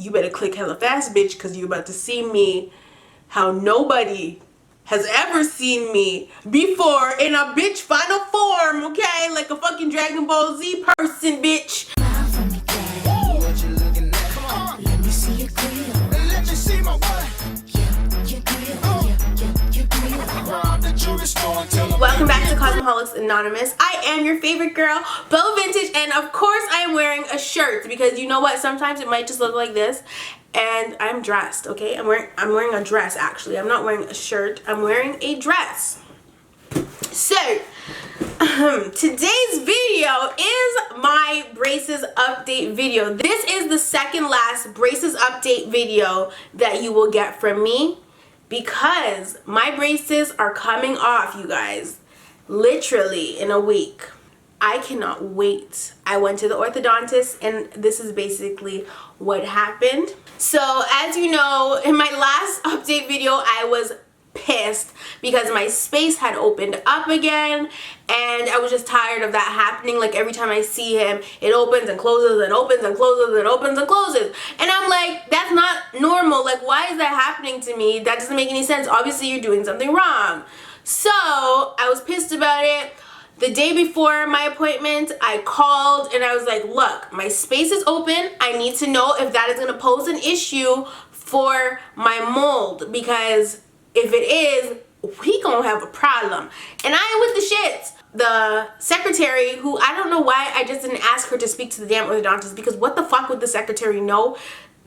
you better click hella fast, bitch, because you're about to see me how nobody has ever seen me before in a bitch final form, okay? Like a fucking Dragon Ball Z person, bitch. Welcome back to Cosmoholics Anonymous. I am your favorite girl, Bella Vintage, and of course I am wearing a shirt because you know what? Sometimes it might just look like this, and I'm dressed. Okay, I'm wearing a dress. Actually, I'm not wearing a shirt. I'm wearing a dress. So today's video is my braces update video. This is the second last braces update video that you will get from me, because my braces are coming off, you guys, literally in a week. I cannot wait. I went to the orthodontist and this is basically what happened. So as you know, in my last update video, I was pissed because my space had opened up again and I was just tired of that happening. Like every time I see him, it opens and closes and opens and closes and opens and closes, and I'm like, that's not normal. Like, why is that happening to me? That doesn't make any sense. Obviously you're doing something wrong. So I was pissed about it. The day before my appointment, I called and I was like, look, my space is open. I need to know if that is going to pose an issue for my mold, because if it is, we gonna have a problem. And I am with the shits. The secretary, who I don't know why I just didn't ask her to speak to the damn orthodontist, because what the fuck would the secretary know?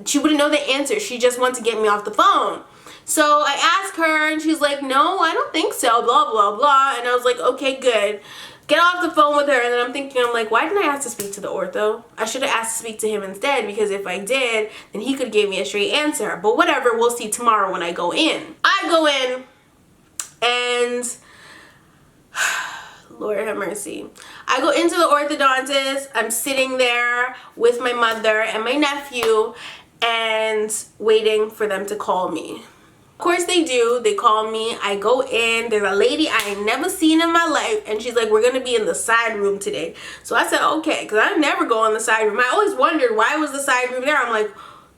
She wouldn't know the answer. She just wanted to get me off the phone. So I asked her and she's like, no, I don't think so, blah, blah, blah. And I was like, okay, good. Get off the phone with her. And then I'm thinking, I'm like, why didn't I ask to speak to the ortho? I should have asked to speak to him instead, because if I did, then he could give me a straight answer. But whatever, we'll see tomorrow when I go in. I go in and Lord have mercy. I go into the orthodontist. I'm sitting there with my mother and my nephew and waiting for them to call me. Of course they do. They call me. I go in. There's a lady I ain't never seen in my life, and she's like, we're gonna be in the side room today. So I said okay, because I never go in the side room. I always wondered, why was the side room there? I'm like,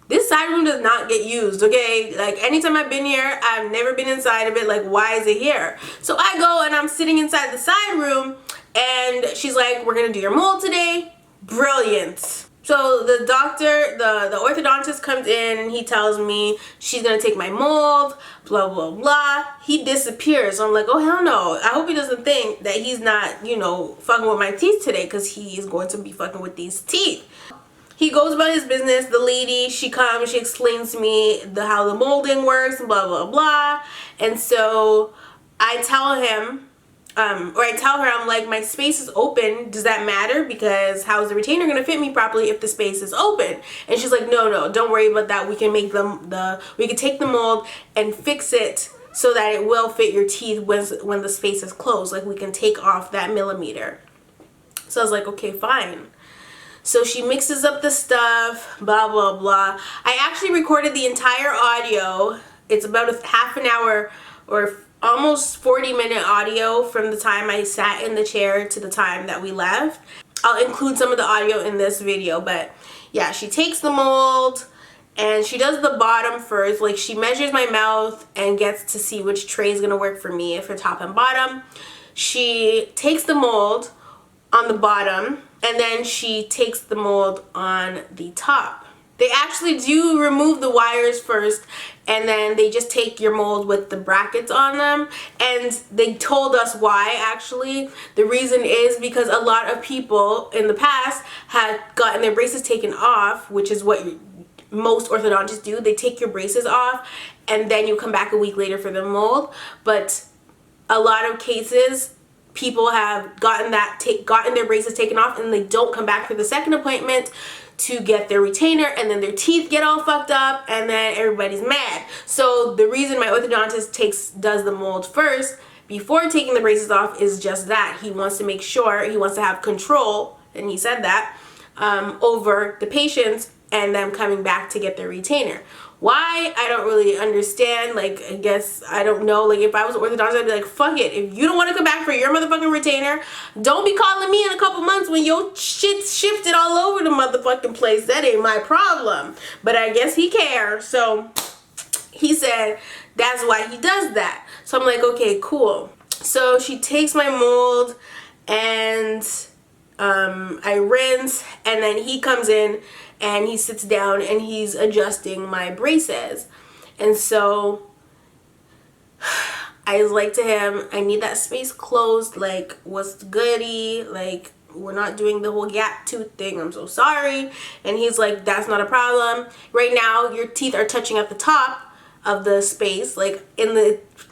this side room does not get used, okay? Like, anytime I've been here, I've never been inside of it. Like, why is it here? So I go and I'm sitting inside the side room, and she's like, we're gonna do your mold today. Brilliant. So the doctor, the orthodontist comes in and he tells me she's gonna take my mold, blah, blah, blah. He disappears. So I'm like, oh, hell no. I hope he doesn't think that he's not, you know, fucking with my teeth today, because he is going to be fucking with these teeth. He goes about his business. The lady, she comes, she explains to me how the molding works, blah, blah, blah. And so I tell him, or I tell her, I'm like, my space is open. Does that matter? Because how is the retainer going to fit me properly if the space is open? And she's like, no, don't worry about that. We can make we can take the mold and fix it so that it will fit your teeth when the space is closed. Like, we can take off that millimeter. So I was like, okay, fine. So she mixes up the stuff, blah, blah, blah. I actually recorded the entire audio. It's about a half an hour or almost 40-minute audio from the time I sat in the chair to the time that we left. I'll include some of the audio in this video, but yeah, she takes the mold and she does the bottom first. Like, she measures my mouth and gets to see which tray is gonna work for me, for top and bottom. She takes the mold on the bottom and then she takes the mold on the top. They actually do remove the wires first, and then they just take your mold with the brackets on them. And they told us why, actually. The reason is because a lot of people in the past had gotten their braces taken off, which is what most orthodontists do. They take your braces off and then you come back a week later for the mold. But a lot of cases, people have gotten their braces taken off and they don't come back for the second appointment to get their retainer, and then their teeth get all fucked up and then everybody's mad. So the reason my orthodontist does the mold first before taking the braces off is just that. He wants to make sure, he wants to have control, and he said that, over the patients and them coming back to get their retainer. Why? I don't really understand. Like, I guess, I don't know. Like, if I was an orthodontist, I'd be like, fuck it. If you don't want to come back for your motherfucking retainer, don't be calling me in a couple months when your shit's shifted all over the motherfucking place. That ain't my problem. But I guess he cares. So he said that's why he does that. So I'm like, okay, cool. So she takes my mold and I rinse, and then he comes in and he sits down and he's adjusting my braces. And so I was like to him, I need that space closed. Like, what's the goodie? Like, we're not doing the whole gap tooth thing. I'm so sorry. And he's like, that's not a problem. Right now, your teeth are touching at the top of the space, like in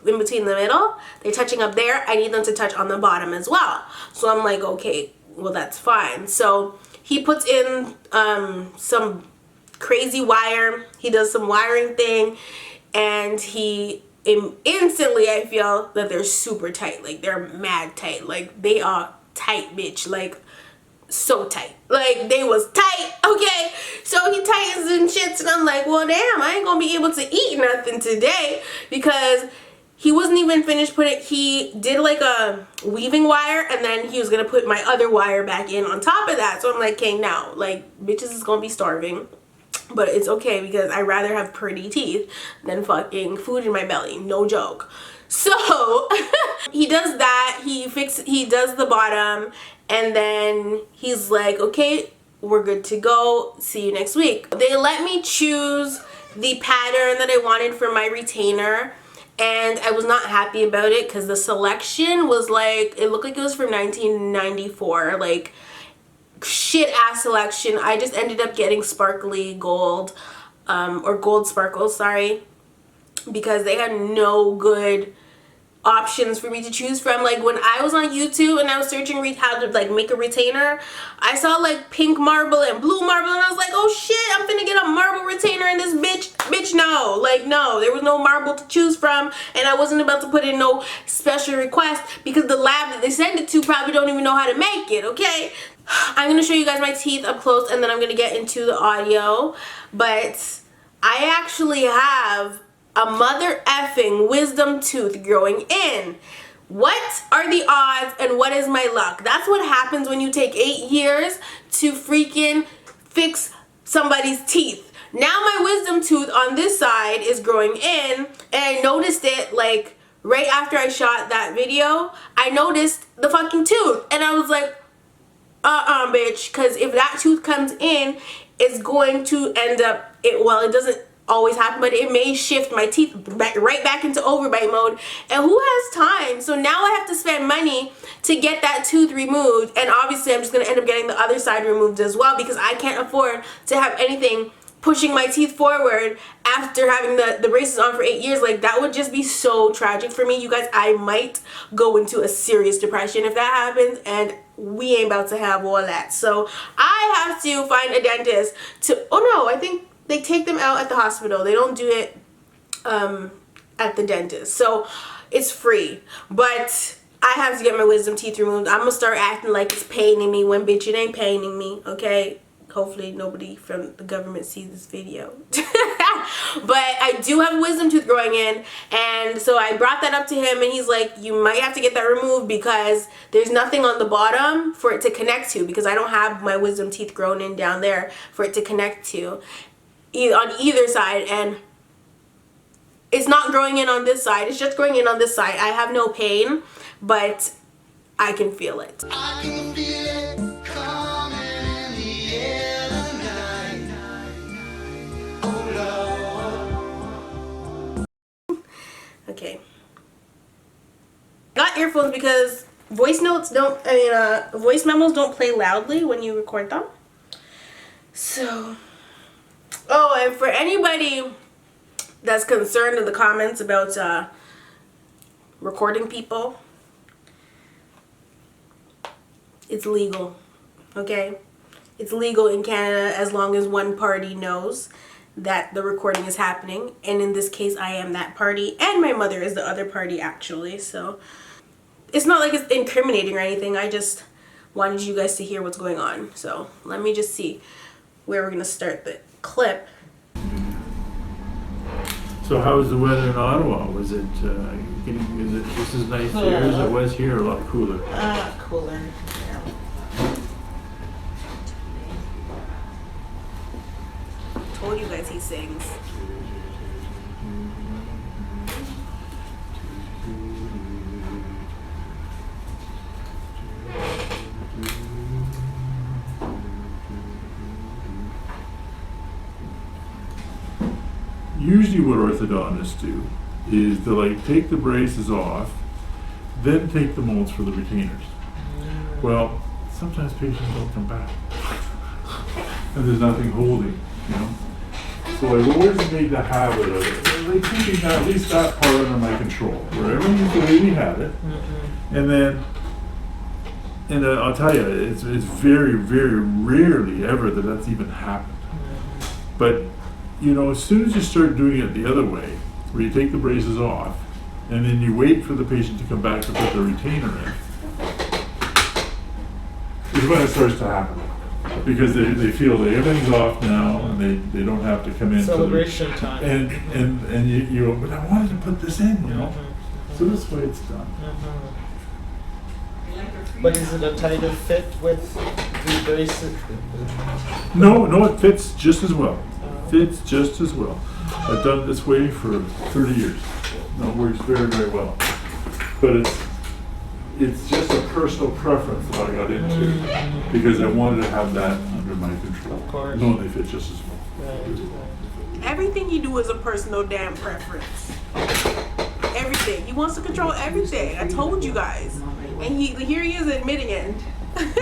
between the middle. They're touching up there. I need them to touch on the bottom as well. So I'm like, okay, well, that's fine. So he puts in some crazy wire. He does some wiring thing, and he instantly, I feel that they're super tight. Like, they're mad tight. Like, they are tight, bitch. Like, so tight. Like, they was tight, okay? So he tightens and shits, and I'm like, well, damn, I ain't gonna be able to eat nothing today, because he wasn't even finished putting, he did like a weaving wire, and then he was gonna put my other wire back in on top of that. So I'm like, okay, now, like, bitches is gonna be starving, but it's okay, because I'd rather have pretty teeth than fucking food in my belly, no joke. So he does that, he does the bottom, and then he's like, okay, we're good to go, see you next week. They let me choose the pattern that I wanted for my retainer, and I was not happy about it because the selection was like, it looked like it was from 1994, like shit ass selection. I just ended up getting sparkly gold, or gold sparkles, sorry, because they had no good options for me to choose from. Like, when I was on YouTube and I was searching how to like make a retainer, I saw like pink marble and blue marble, and I was like, oh shit, I'm finna get a marble retainer in this bitch. No, like, no, there was no marble to choose from, and I wasn't about to put in no special request because the lab that they send it to probably don't even know how to make it, okay? I'm gonna show you guys my teeth up close, and then I'm gonna get into the audio. But I actually have a mother effing wisdom tooth growing in. What are the odds, and what is my luck? That's what happens when you take 8 years to freaking fix somebody's teeth. Now my wisdom tooth on this side is growing in, and I noticed it like right after I shot that video. I noticed the fucking tooth, and I was like, bitch, because if that tooth comes in, it's going to end up, well, it doesn't always happen, but it may shift my teeth right back into overbite mode, and who has time? So now I have to spend money to get that tooth removed, and obviously I'm just going to end up getting the other side removed as well, because I can't afford to have anything pushing my teeth forward after having the braces on for 8 years. Like, that would just be so tragic for me, you guys. I might go into a serious depression if that happens, and we ain't about to have all that. So I have to find a dentist to, oh no, I think they take them out at the hospital. They don't do it at the dentist. So it's free. But I have to get my wisdom teeth removed. I'm going to start acting like it's paining me when, bitch, it ain't paining me, okay? Hopefully nobody from the government sees this video. But I do have a wisdom tooth growing in, and so I brought that up to him, and he's like, you might have to get that removed because there's nothing on the bottom for it to connect to, because I don't have my wisdom teeth grown in down there for it to connect to on either side, and it's not growing in on this side, it's just growing in on this side. I have no pain, but I can feel it. I can feel it coming in the air tonight. Oh Lord. Okay. Got earphones because voice memos don't play loudly when you record them. So, oh, and for anybody that's concerned in the comments about recording people, it's legal, okay? It's legal in Canada as long as one party knows that the recording is happening, and in this case I am that party, and my mother is the other party actually, so it's not like it's incriminating or anything. I just wanted you guys to hear what's going on. So let me just see. where we're gonna start the clip. So how was the weather in Ottawa? Was it is it just as nice there as it was here, or a lot cooler? Cooler. Yeah. Told you guys he sings. Usually what orthodontists do is they like take the braces off, then take the molds for the retainers. Well, sometimes patients don't come back. And there's nothing holding, you know. So I've always made the habit of it. Like keeping at least that part under my control, where everything's the way we had it. And then, I'll tell you, it's very, very rarely ever that that's even happened. But you know, as soon as you start doing it the other way, where you take the braces off, and then you wait for the patient to come back to put the retainer in, is when it starts to happen. Because they feel that everything's off now, and they don't have to come in. Celebration time. And you go, but I wanted to put this in, you know? So this way it's done. But is it a tighter fit with the braces? No, it fits just as well. Fits just as well. I've done it this way for 30 years. No, it works very, very well. But it's just a personal preference that I got into because I wanted to have that under my control. Of course. No, they fit just as well. Right. Everything you do is a personal damn preference. Everything. He wants to control everything. I told you guys. And here he is admitting it. But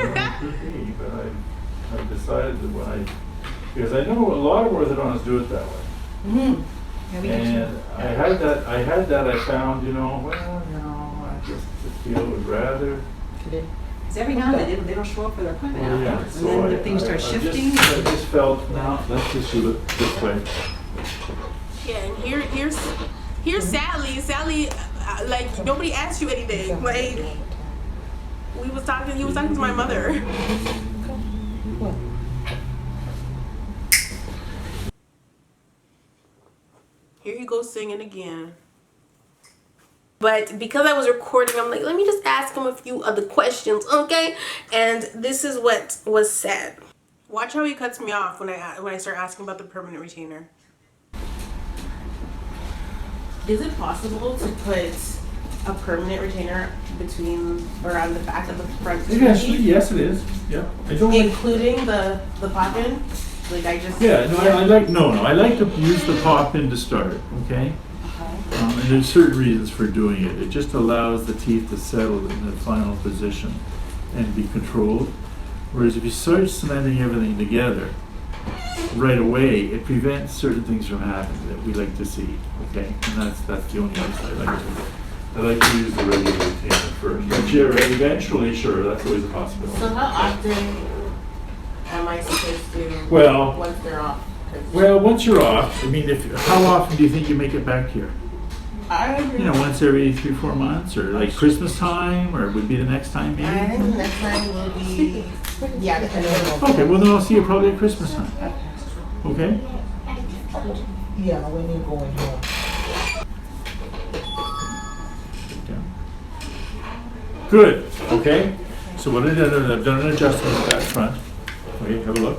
I've decided that because I know a lot of orthodontists do it that way. And I found, I just feel would rather. Because every now and then they don't show up for their appointment out there. So And then things start shifting. I just felt, no, let's just do it this way. Yeah, and here's Sally, like nobody asked you anything. Like he was talking to my mother. Here he goes singing again. But because I was recording, I'm like, let me just ask him a few other questions, okay? And this is what was said. Watch how he cuts me off when I start asking about the permanent retainer. Is it possible to put a permanent retainer around the back of the front teeth? Actually, yes, it is. Yeah. Including the pop-in? Like I just... Yeah, no, I like to use the pop-in to start, okay? And there's certain reasons for doing it. It just allows the teeth to settle in the final position and be controlled. Whereas if you start cementing everything together right away, it prevents certain things from happening that we like to see, okay? And that's the only reason I like to do it. I like to use the regular retainer first. But eventually, sure, that's always a possibility. So how often am I supposed to, Well, once they're off? once you're off, I mean, how often do you think you make it back here? Once every 3-4 months, or like Christmas time, or it would be the next time maybe? I think the next time will be, depending on. Okay, well then I'll see you probably at Christmas time. Okay? Yeah, when you're going home. Good, okay? So what I've done an adjustment at that front. Okay, have a look.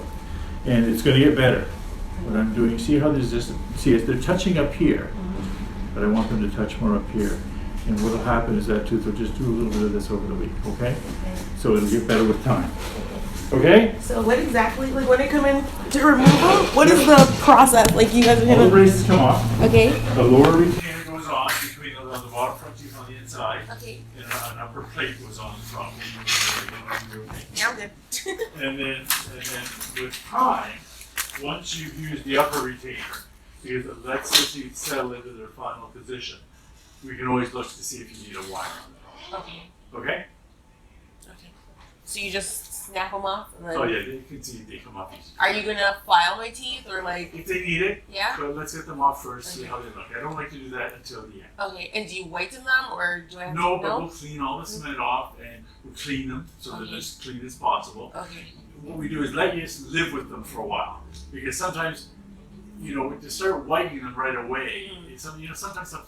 And it's gonna get better. What I'm doing, see how there's this, they're touching up here, but I want them to touch more up here. And what'll happen is that tooth will just do a little bit of this over the week, okay? So it'll get better with time. Okay? So what exactly, like when they come in to remove them, what is the process? Like you guys are All the gonna... braces come off. Okay. The lower retainer goes on between the bottom front teeth on the inside. Okay. And an upper plate goes on the top. Yeah, I'm good. And then with time, once you've used the upper retainer, because it lets the teeth settle into their final position, we can always look to see if you need a wire on it. Okay. Okay? Okay. So you just snap them off? And then... Oh yeah, you can see they come off easy. Are you gonna file my teeth or like? If they need it, Yeah. but let's get them off first, see how they look. I don't like to do that until the end. Okay, and do you whiten them or do I have No, to? but we'll clean all the cement off and we'll clean them so that they're as clean as possible. Okay. what we do is let you just live with them for a while. Because sometimes, you know, to start whitening them right away, sometimes some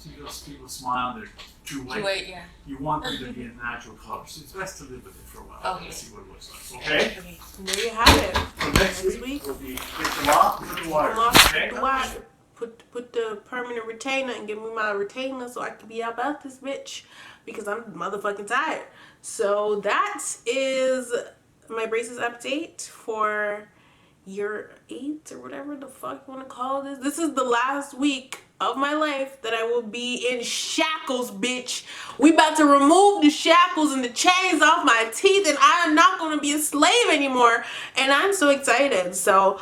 people smile and they're too white. Yeah. You want them to be a natural color. So it's best to live with it for a while and see what it looks like. Okay? There you have it. So next week will be get them off, put the wire. Okay? The wire. Put the permanent retainer and give me my retainer so I can be about this bitch because I'm motherfucking tired. So that is my braces update for year 8 or whatever the fuck you want to call this. This is the last week of my life that I will be in shackles, bitch. We about to remove the shackles and the chains off my teeth and I am not going to be a slave anymore. And I'm so excited. So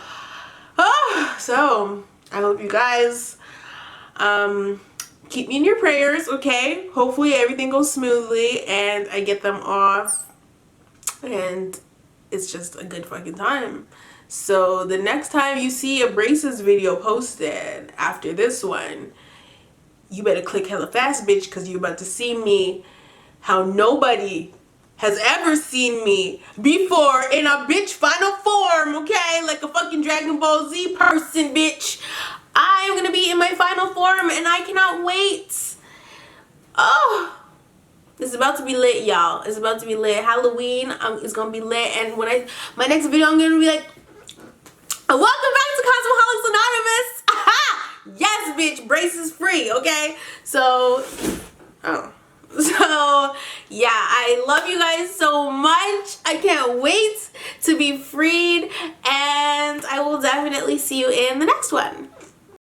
I hope you guys keep me in your prayers, okay? Hopefully everything goes smoothly and I get them off and it's just a good fucking time. So the next time you see a braces video posted after this one, you better click hella fast, bitch, because you're about to see me how nobody has ever seen me before in a bitch final form, okay? Like a fucking Dragon Ball Z person, bitch. I am gonna be in my final form and I cannot wait. Oh, it's about to be lit, y'all. It's about to be lit. Halloween is gonna be lit, and when my next video, I'm gonna be like, welcome back to Cosmoholics Anonymous. Aha! Yes, bitch, braces free, okay? So yeah, I love you guys so much. I can't wait to be freed, and I will definitely see you in the next one.